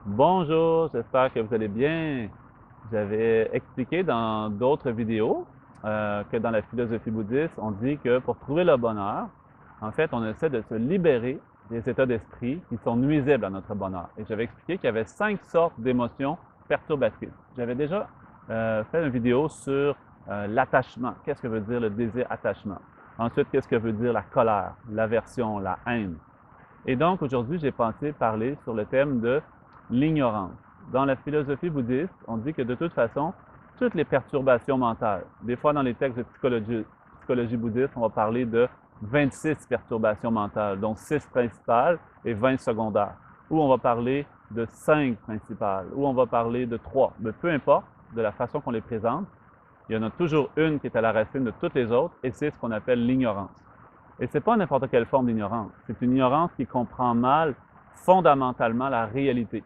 Bonjour, j'espère que vous allez bien. J'avais expliqué dans d'autres vidéos que dans la philosophie bouddhiste, on dit que pour trouver le bonheur, en fait, on essaie de se libérer des états d'esprit qui sont nuisibles à notre bonheur. Et j'avais expliqué qu'il y avait 5 sortes d'émotions perturbatrices. J'avais déjà fait une vidéo sur l'attachement. Qu'est-ce que veut dire le désir attachement? Ensuite, qu'est-ce que veut dire la colère, l'aversion, la haine? Et donc, aujourd'hui, j'ai pensé parler sur le thème de l'ignorance. Dans la philosophie bouddhiste, on dit que de toute façon, toutes les perturbations mentales, des fois dans les textes de psychologie bouddhiste, on va parler de 26 perturbations mentales, dont 6 principales et 20 secondaires, ou on va parler de 5 principales, ou on va parler de 3, mais peu importe de la façon qu'on les présente, il y en a toujours une qui est à la racine de toutes les autres, et c'est ce qu'on appelle l'ignorance. Et ce n'est pas n'importe quelle forme d'ignorance. C'est une ignorance qui comprend mal fondamentalement la réalité,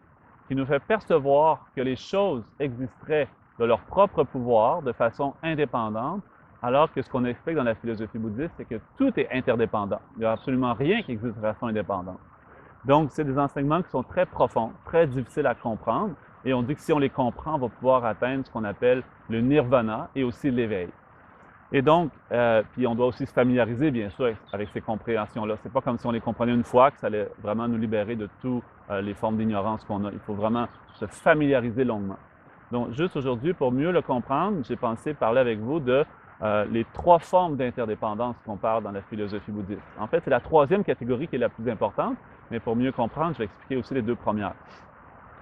qui nous fait percevoir que les choses existeraient de leur propre pouvoir de façon indépendante, alors que ce qu'on explique dans la philosophie bouddhiste, c'est que tout est interdépendant. Il n'y a absolument rien qui existe de façon indépendante. Donc, c'est des enseignements qui sont très profonds, très difficiles à comprendre, et on dit que si on les comprend, on va pouvoir atteindre ce qu'on appelle le nirvana et aussi l'éveil. Et donc, puis on doit aussi se familiariser, bien sûr, avec ces compréhensions-là. C'est pas comme si on les comprenait une fois que ça allait vraiment nous libérer de toutes les formes d'ignorance qu'on a. Il faut vraiment se familiariser longuement. Donc, juste aujourd'hui, pour mieux le comprendre, j'ai pensé parler avec vous de les 3 formes d'interdépendance qu'on parle dans la philosophie bouddhiste. En fait, c'est la 3e catégorie qui est la plus importante, mais pour mieux comprendre, je vais expliquer aussi les 2 premières.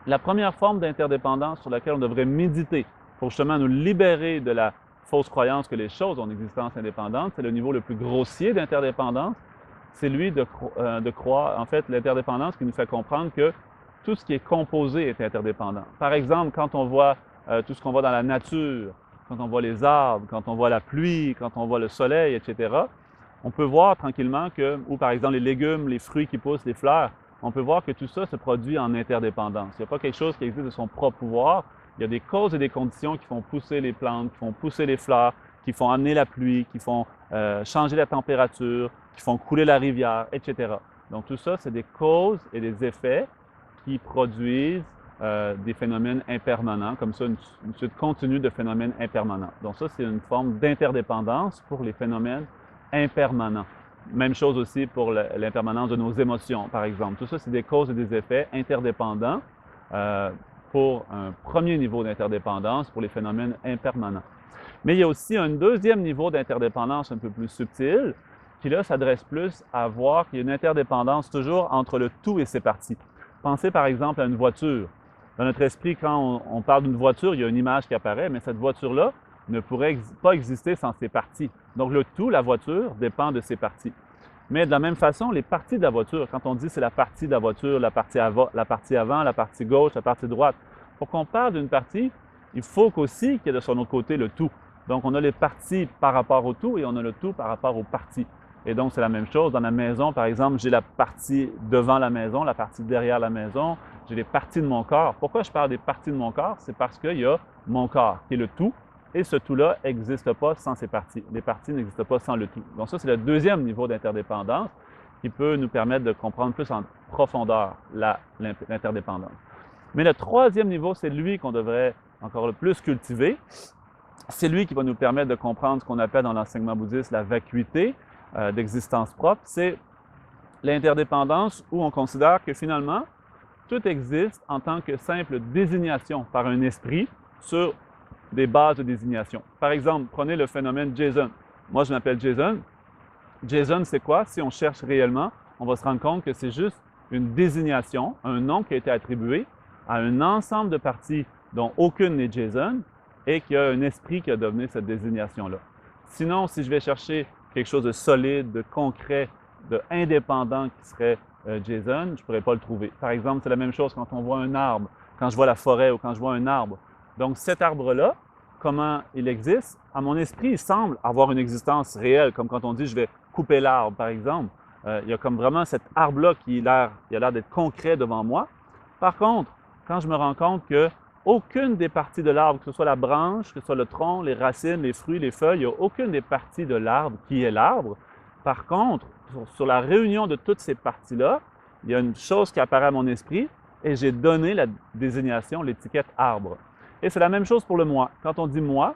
La première forme d'interdépendance sur laquelle on devrait méditer pour justement nous libérer de la fausse croyance que les choses ont une existence indépendante, c'est le niveau le plus grossier d'interdépendance. C'est lui de croire, en fait, l'interdépendance qui nous fait comprendre que tout ce qui est composé est interdépendant. Par exemple, quand on voit tout ce qu'on voit dans la nature, quand on voit les arbres, quand on voit la pluie, quand on voit le soleil, etc., on peut voir tranquillement que, ou par exemple les légumes, les fruits qui poussent, les fleurs, on peut voir que tout ça se produit en interdépendance. Il n'y a pas quelque chose qui existe de son propre pouvoir. Il y a des causes et des conditions qui font pousser les plantes, qui font pousser les fleurs, qui font amener la pluie, qui font changer la température, qui font couler la rivière, etc. Donc tout ça, c'est des causes et des effets qui produisent des phénomènes impermanents, comme ça, une suite continue de phénomènes impermanents. Donc ça, c'est une forme d'interdépendance pour les phénomènes impermanents. Même chose aussi pour l'impermanence de nos émotions, par exemple. Tout ça, c'est des causes et des effets interdépendants pour un premier niveau d'interdépendance pour les phénomènes impermanents. Mais il y a aussi un deuxième niveau d'interdépendance un peu plus subtil, qui là s'adresse plus à voir qu'il y a une interdépendance toujours entre le tout et ses parties. Pensez par exemple à une voiture. Dans notre esprit, quand on parle d'une voiture, il y a une image qui apparaît, mais cette voiture-là ne pourrait pas exister sans ses parties. Donc le tout, la voiture, dépend de ses parties. Mais de la même façon, les parties de la voiture, quand on dit c'est la partie de la voiture, la partie avant, la partie gauche, la partie droite, pour qu'on parle d'une partie, il faut qu'aussi qu'il y ait de son autre côté le tout. Donc on a les parties par rapport au tout et on a le tout par rapport aux parties. Et donc c'est la même chose dans la maison, par exemple, j'ai la partie devant la maison, la partie derrière la maison, j'ai les parties de mon corps. Pourquoi je parle des parties de mon corps? C'est parce qu'il y a mon corps qui est le tout, et ce tout-là n'existe pas sans ses parties. Les parties n'existent pas sans le tout. Donc ça, c'est le deuxième niveau d'interdépendance qui peut nous permettre de comprendre plus en profondeur l'interdépendance. Mais le troisième niveau, c'est lui qu'on devrait encore le plus cultiver. C'est lui qui va nous permettre de comprendre ce qu'on appelle dans l'enseignement bouddhiste la vacuité d'existence propre. C'est l'interdépendance où on considère que finalement, tout existe en tant que simple désignation par un esprit sur des bases de désignation. Par exemple, prenez le phénomène Jason. Moi, je m'appelle Jason. Jason, c'est quoi? Si on cherche réellement, on va se rendre compte que c'est juste une désignation, un nom qui a été attribué à un ensemble de parties dont aucune n'est Jason et qu'il y a un esprit qui a donné cette désignation-là. Sinon, si je vais chercher quelque chose de solide, de concret, de indépendant qui serait Jason, je ne pourrais pas le trouver. Par exemple, c'est la même chose quand on voit un arbre, quand je vois la forêt ou quand je vois un arbre. Donc cet arbre-là, comment il existe? À mon esprit, il semble avoir une existence réelle, comme quand on dit « je vais couper l'arbre », par exemple. Il y a comme vraiment cet arbre-là qui a l'air d'être concret devant moi. Par contre, quand je me rends compte que aucune des parties de l'arbre, que ce soit la branche, que ce soit le tronc, les racines, les fruits, les feuilles, il n'y a aucune des parties de l'arbre qui est l'arbre. Par contre, sur la réunion de toutes ces parties-là, il y a une chose qui apparaît à mon esprit, et j'ai donné la désignation, l'étiquette arbre. Et c'est la même chose pour le moi. Quand on dit moi,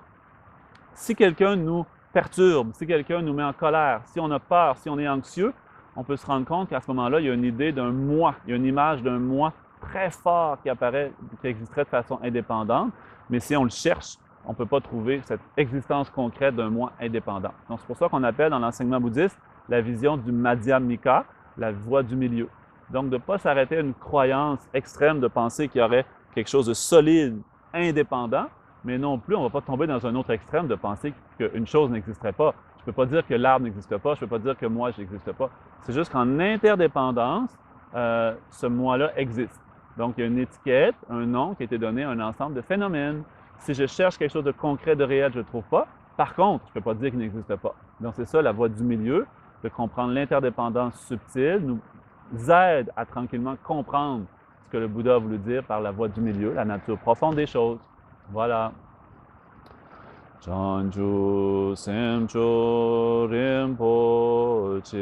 si quelqu'un nous perturbe, si quelqu'un nous met en colère, si on a peur, si on est anxieux, on peut se rendre compte qu'à ce moment-là, il y a une idée d'un moi, il y a une image d'un moi très fort qui apparaît, qui existerait de façon indépendante, mais si on le cherche, on ne peut pas trouver cette existence concrète d'un moi indépendant. Donc c'est pour ça qu'on appelle dans l'enseignement bouddhiste la vision du Madhyamika, la voie du milieu. Donc de ne pas s'arrêter à une croyance extrême de penser qu'il y aurait quelque chose de solide, indépendant, mais non plus, on ne va pas tomber dans un autre extrême de penser qu'une chose n'existerait pas. Je ne peux pas dire que l'arbre n'existe pas, je ne peux pas dire que moi, je n'existe pas. C'est juste qu'en interdépendance, ce moi-là existe. Donc, il y a une étiquette, un nom qui a été donné à un ensemble de phénomènes. Si je cherche quelque chose de concret, de réel, je ne le trouve pas. Par contre, je ne peux pas dire qu'il n'existe pas. Donc, c'est ça la voie du milieu, de comprendre l'interdépendance subtile, nous aide à tranquillement comprendre ce que le Bouddha a voulu dire par la voie du milieu, la nature profonde des choses. Voilà. Chanchu Semcho Rinpoche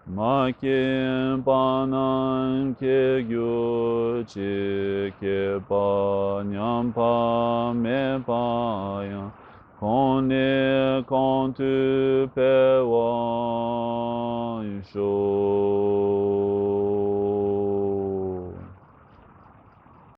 Makin Panan Kegyu Chi Kepa Nyampa Mepa Kone Kontu Pewa Sho